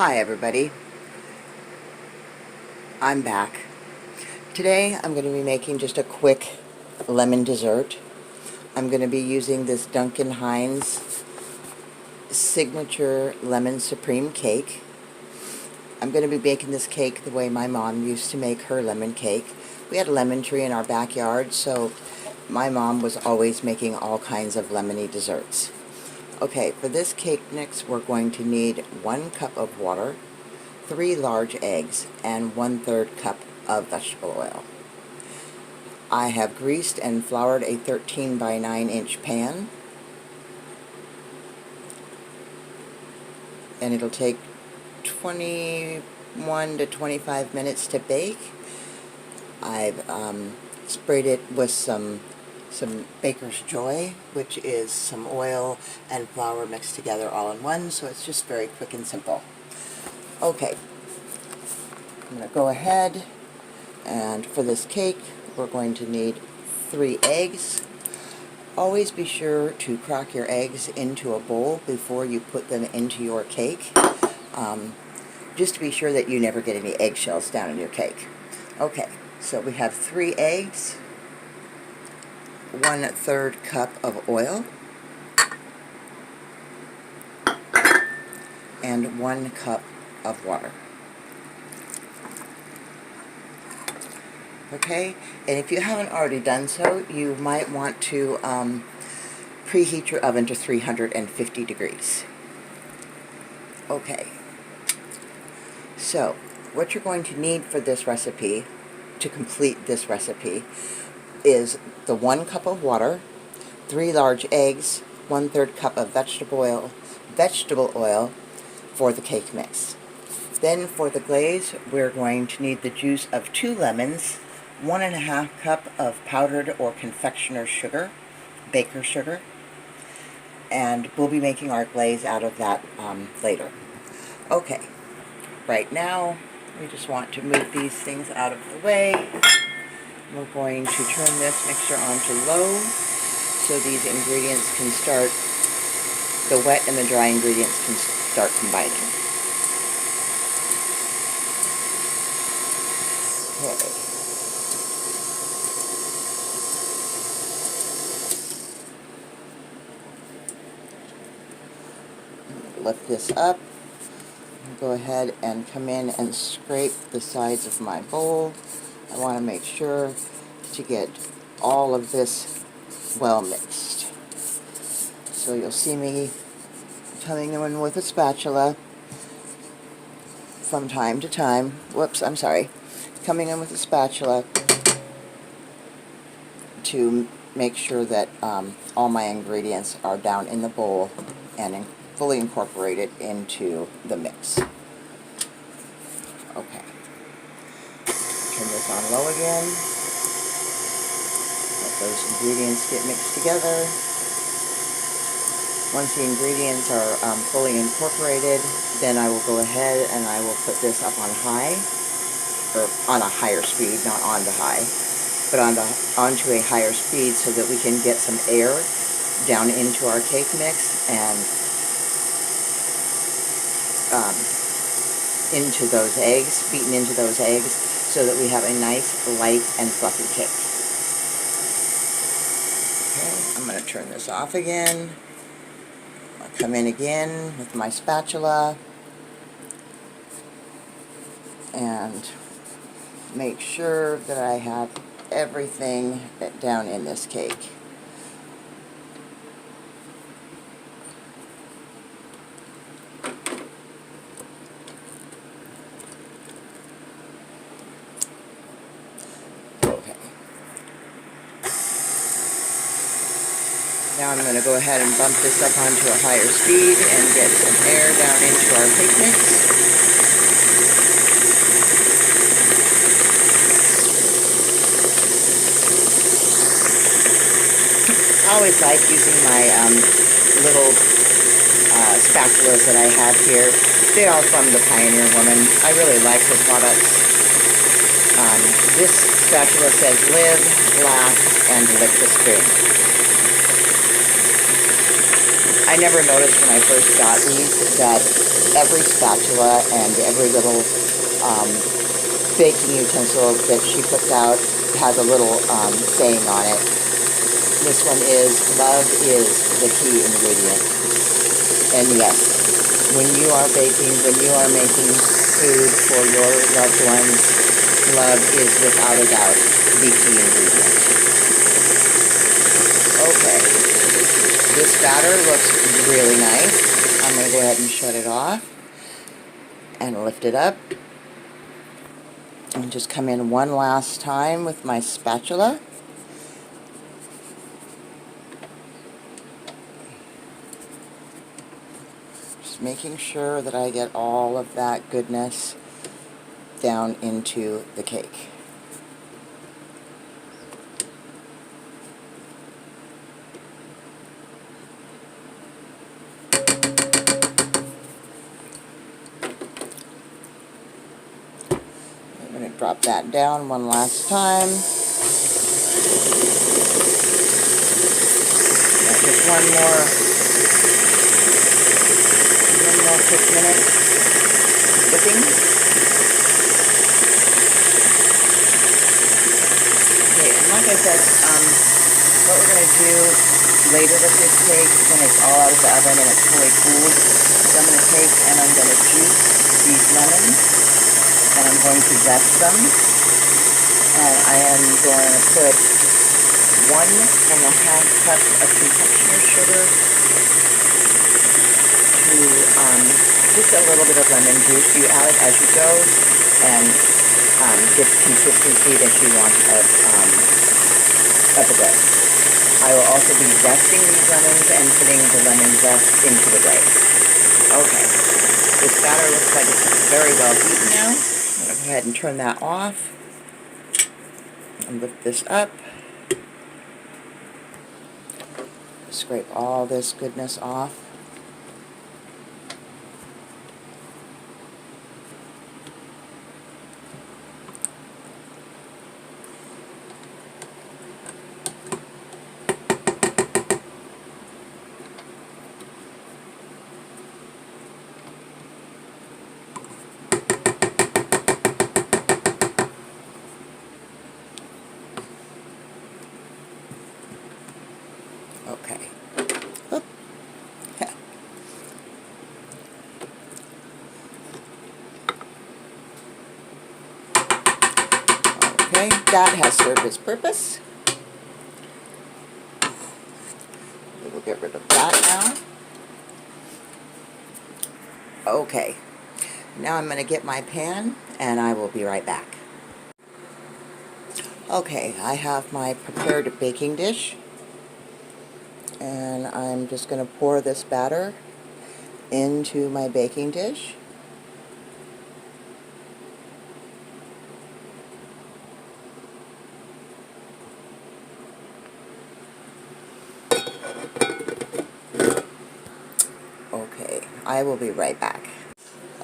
Hi everybody, I'm back. Today I'm going to be making just a quick lemon dessert. I'm going to be using this Duncan Hines signature lemon supreme cake. I'm going to be making this cake the way my mom used to make her lemon cake. We had a lemon tree in our backyard, so my mom was always making all kinds of lemony desserts. Okay, for this cake mix we're going to need 1 cup of water, 3 large eggs, and 1/3 cup of vegetable oil. I have greased and floured a 13 by 9 inch pan, and it'll take 21 to 25 minutes to bake. I've sprayed it with some Baker's Joy, which is some oil and flour mixed together all in one, so it's just very quick and simple. Okay, I'm going to go ahead, and for this cake we're going to need 3 eggs. Always be sure to crack your eggs into a bowl before you put them into your cake, just to be sure that you never get any eggshells down in your cake. Okay, so we have 3 eggs, 1/3 cup of oil, and 1 cup of water. Okay, and if you haven't already done so, you might want to preheat your oven to 350 degrees. Okay, so what you're going to need for this recipe, to complete this recipe, is the 1 cup of water, 3 large eggs, 1/3 cup of vegetable oil for the cake mix. Then for the glaze, we're going to need the juice of 2 lemons, 1½ cup of powdered or confectioner's sugar, baker's sugar, and we'll be making our glaze out of that later. Okay, right now we just want to move these things out of the way. We're going to turn this mixer on to low so these ingredients can start, the wet and the dry ingredients can start combining. Okay. Lift this up, go ahead and come in and scrape the sides of my bowl. I want to make sure to get all of this well mixed. So you'll see me coming in with a spatula from time to time. Whoops, I'm sorry. Coming in with a spatula to make sure that all my ingredients are down in the bowl and fully incorporated into the mix. Okay. Turn this on low again. Let those ingredients get mixed together. Once the ingredients are fully incorporated, then I will go ahead and I will put this up on high, or on a higher speed, not on to high, but onto a higher speed so that we can get some air down into our cake mix and into those eggs, beaten into those eggs, so that we have a nice, light, and fluffy cake. Okay, I'm going to turn this off again. I'll come in again with my spatula and make sure that I have everything down in this cake. Now I'm going to go ahead and bump this up onto a higher speed and get some air down into our cake mix. I always like using my little spatulas that I have here. They are from the Pioneer Woman. I really like her products. This spatula says live, laugh, and lick the spoon. I never noticed when I first got these that every spatula and every little baking utensil that she puts out has a little saying on it. This one is, love is the key ingredient. And yes, when you are baking, when you are making food for your loved ones, love is without a doubt the key ingredient. Okay, this batter looks really nice. I'm going to go ahead and shut it off and lift it up. And just come in one last time with my spatula. Just making sure that I get all of that goodness down into the cake. I'm going to drop that down one last time. Just one more quick minute whipping. Okay, and like I said, what we're going to do later with this cake, when it's all out of the oven and it's fully cooled, is I'm going to take and I'm going to juice these lemons, and I'm going to zest them, and I am going to put 1.5 cups of confectioner's sugar to just a little bit of lemon juice. You add it as you go and get the consistency that you want of the glaze. I will also be zesting these lemons and putting the lemon zest into the glaze. Okay, this batter looks like it's very well beaten now. I'm going to go ahead and turn that off and lift this up. Scrape all this goodness off. Okay. Oop. Okay, that has served its purpose. We will get rid of that now. Okay, now I'm going to get my pan and I will be right back. Okay, I have my prepared baking dish. And I'm just going to pour this batter into my baking dish. Okay, I will be right back.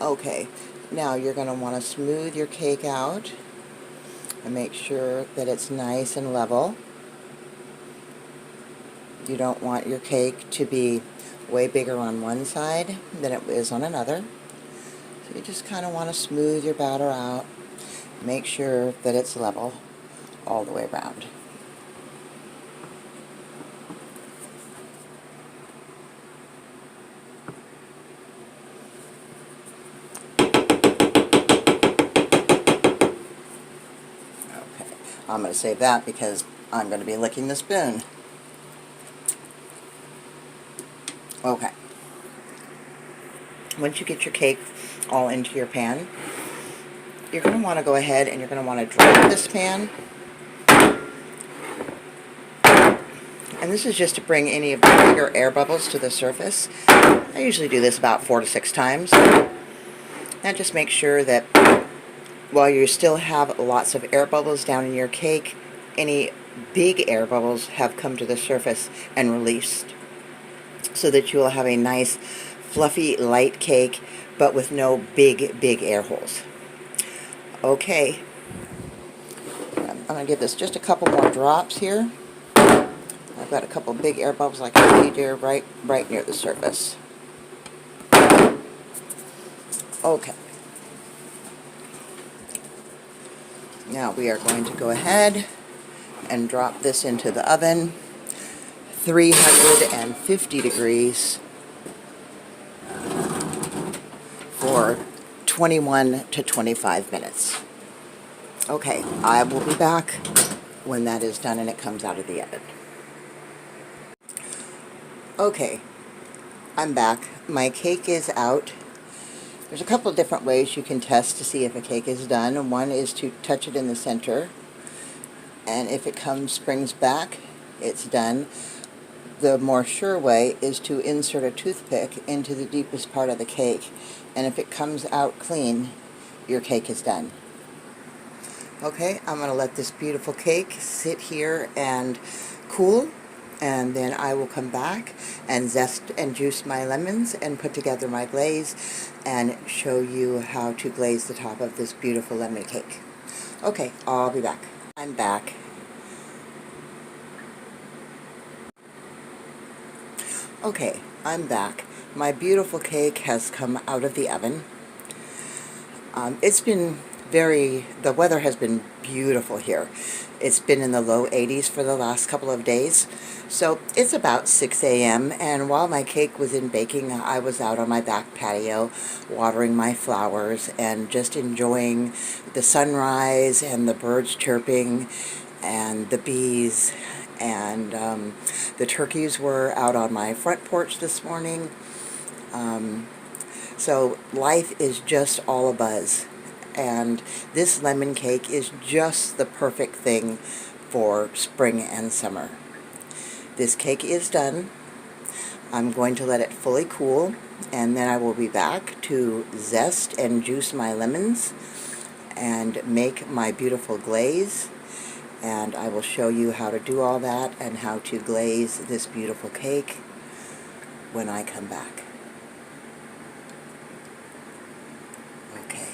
Okay, now you're going to want to smooth your cake out and make sure that it's nice and level. You don't want your cake to be way bigger on one side than it is on another. So you just kind of want to smooth your batter out. Make sure that it's level all the way around. Okay, I'm going to save that because I'm going to be licking the spoon. Okay. Once you get your cake all into your pan, you're going to want to go ahead and you're going to want to drop this pan. And this is just to bring any of the bigger air bubbles to the surface. I usually do this about 4 to 6 times. And just make sure that while you still have lots of air bubbles down in your cake, any big air bubbles have come to the surface and released, so that you will have a nice fluffy light cake but with no big air holes. Okay, I'm going to give this just a couple more drops here. I've got a couple big air bubbles like I see here right near the surface. Okay. Now we are going to go ahead and drop this into the oven, 350 degrees for 21 to 25 minutes. Okay, I will be back when that is done and it comes out of the oven. Okay, I'm back. My cake is out. There's a couple of different ways you can test to see if a cake is done. One is to touch it in the center, and if it springs back, it's done. The more sure way is to insert a toothpick into the deepest part of the cake, and if it comes out clean, your cake is done. Okay, I'm going to let this beautiful cake sit here and cool, and then I will come back and zest and juice my lemons and put together my glaze and show you how to glaze the top of this beautiful lemon cake. Okay, I'll be back. I'm back. Okay, I'm back. My beautiful cake has come out of the oven. It's been the weather has been beautiful here. It's been in the low 80s for the last couple of days. So it's about 6 a.m. and while my cake was in baking, I was out on my back patio watering my flowers and just enjoying the sunrise and the birds chirping and the bees, and the turkeys were out on my front porch this morning. So life is just all abuzz, and this lemon cake is just the perfect thing for spring and summer. This cake is done. I'm going to let it fully cool, and then I will be back to zest and juice my lemons and make my beautiful glaze, and I will show you how to do all that and how to glaze this beautiful cake when I come back. Okay.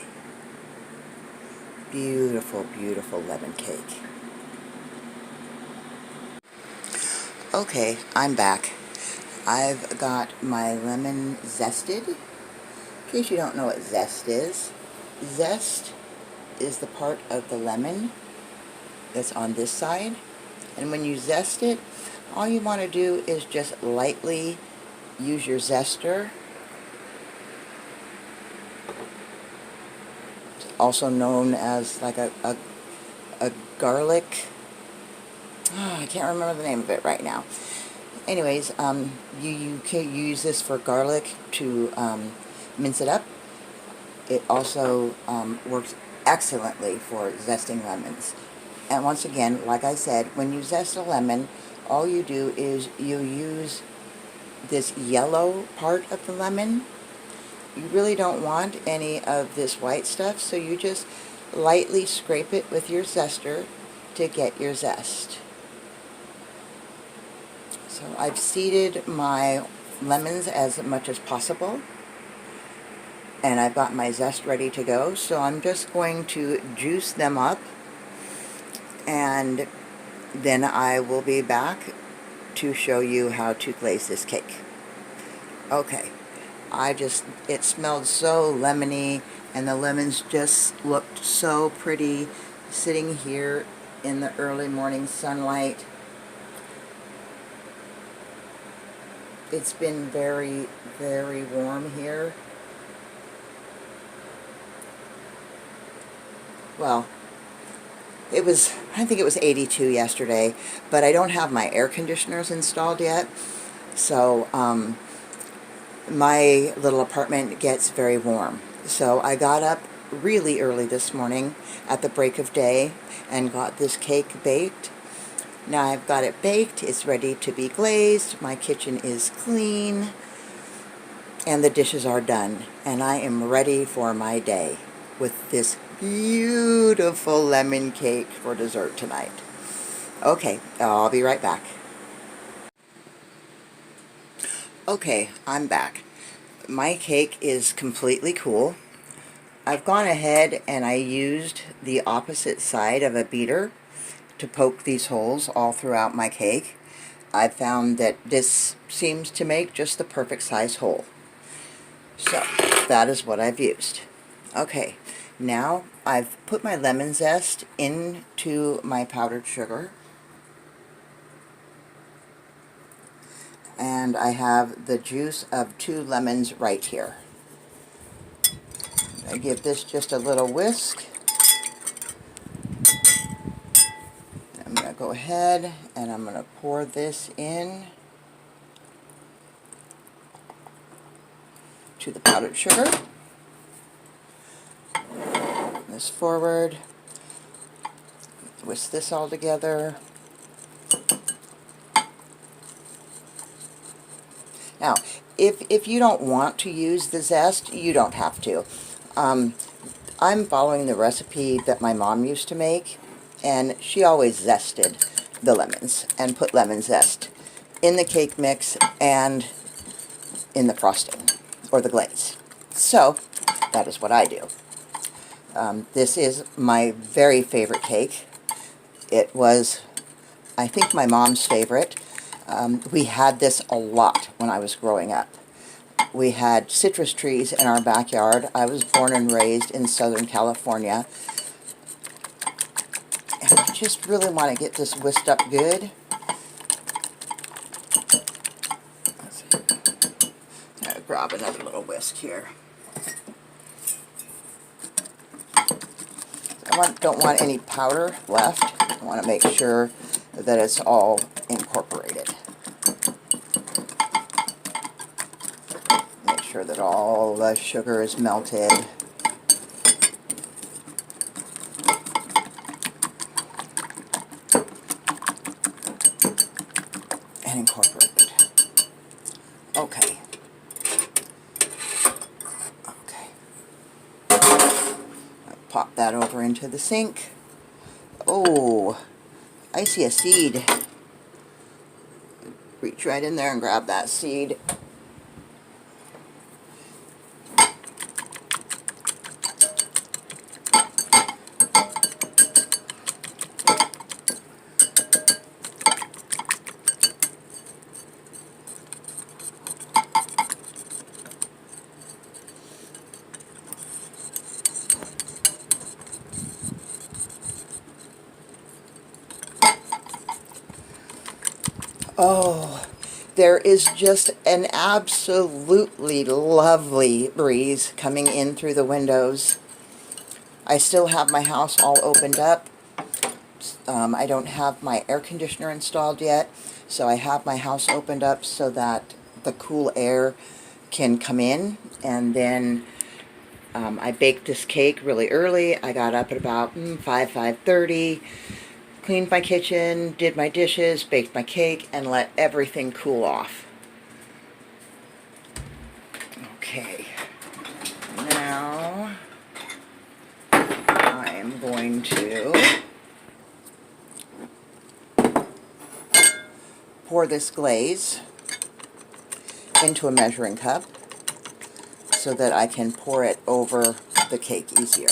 Beautiful, beautiful lemon cake. Okay, I'm back. I've got my lemon zested. In case you don't know what zest is the part of the lemon that's on this side. And when you zest it, all you want to do is just lightly use your zester, also known as like a garlic. Oh, I can't remember the name of it right now. Anyways, you can use this for garlic to mince it up. It also works excellently for zesting lemons. And once again, like I said, when you zest a lemon, all you do is you use this yellow part of the lemon. You really don't want any of this white stuff, so you just lightly scrape it with your zester to get your zest. So I've seeded my lemons as much as possible, and I've got my zest ready to go, so I'm just going to juice them up, and then I will be back to show you how to glaze this cake. Okay, it smelled so lemony, and the lemons just looked so pretty sitting here in the early morning sunlight. It's been very, very warm here. Well, I think it was 82 yesterday, but I don't have my air conditioners installed yet, so my little apartment gets very warm. So I got up really early this morning at the break of day and got this cake baked. Now I've got it baked, it's ready to be glazed, my kitchen is clean, and the dishes are done, and I am ready for my day with this beautiful lemon cake for dessert tonight. Okay, I'll be right back. Okay, I'm back. My cake is completely cool. I've gone ahead and I used the opposite side of a beater to poke these holes all throughout my cake. I found that this seems to make just the perfect size hole. So that is what I've used. Okay, now I've put my lemon zest into my powdered sugar. And I have the juice of 2 lemons right here. I give this just a little whisk. I'm going to go ahead and I'm going to pour this in to the powdered sugar. This forward. Whisk this all together. Now, if you don't want to use the zest, you don't have to. I'm following the recipe that my mom used to make, and she always zested the lemons and put lemon zest in the cake mix and in the frosting or the glaze. So that is what I do. This is my very favorite cake. It was, I think, my mom's favorite. We had this a lot when I was growing up. We had citrus trees in our backyard. I was born and raised in Southern California. And I just really want to get this whisked up good. Let's see. I'm going to grab another little whisk here. Don't want any powder left. I want to make sure that it's all incorporated. Make sure that all the sugar is melted. And incorporated. Okay. Okay. I'll pop that over into the sink. Oh, I see a seed. Reach right in there and grab that seed. Oh, there is just an absolutely lovely breeze coming in through the windows. I still have my house all opened up. I don't have my air conditioner installed yet, so I have my house opened up so that the cool air can come in. And then I baked this cake really early. I got up at about 5:30. Cleaned my kitchen, did my dishes, baked my cake, and let everything cool off. Okay, now I am going to pour this glaze into a measuring cup so that I can pour it over the cake easier.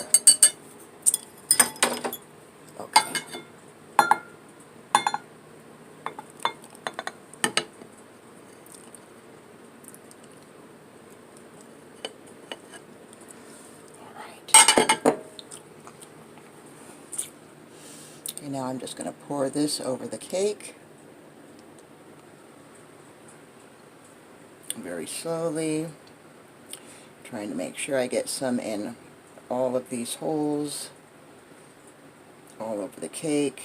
And now I'm just going to pour this over the cake very slowly, trying to make sure I get some in all of these holes, all over the cake.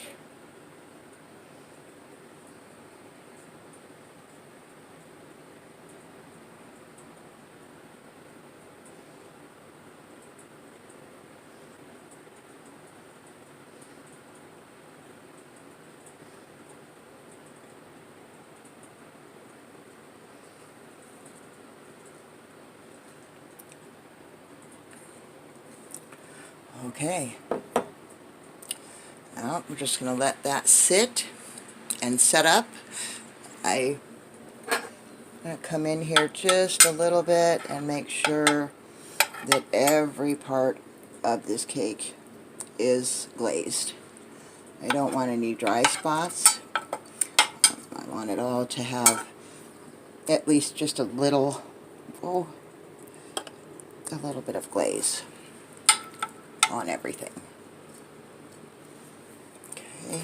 Okay, now we're just going to let that sit and set up. I'm going to come in here just a little bit and make sure that every part of this cake is glazed. I don't want any dry spots. I want it all to have at least just a little, a little bit of glaze on everything. Okay.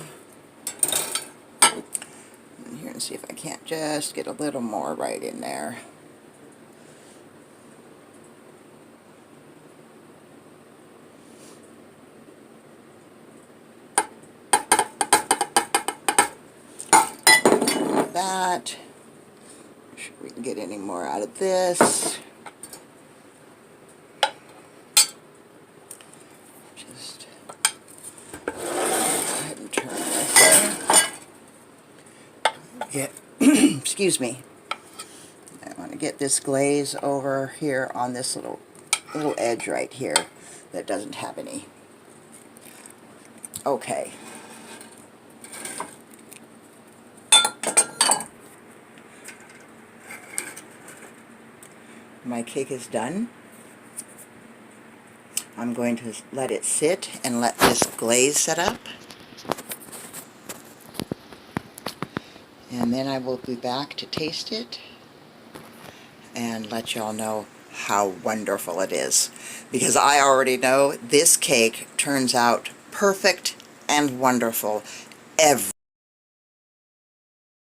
And here, and see if I can't just get a little more right in there. That. Make sure we can get any more out of this. Just go ahead and turn this in. Get, excuse me. I want to get this glaze over here on this little edge right here that doesn't have any. Okay. My cake is done. I'm going to let it sit and let this glaze set up. And then I will be back to taste it and let y'all know how wonderful it is. Because I already know this cake turns out perfect and wonderful every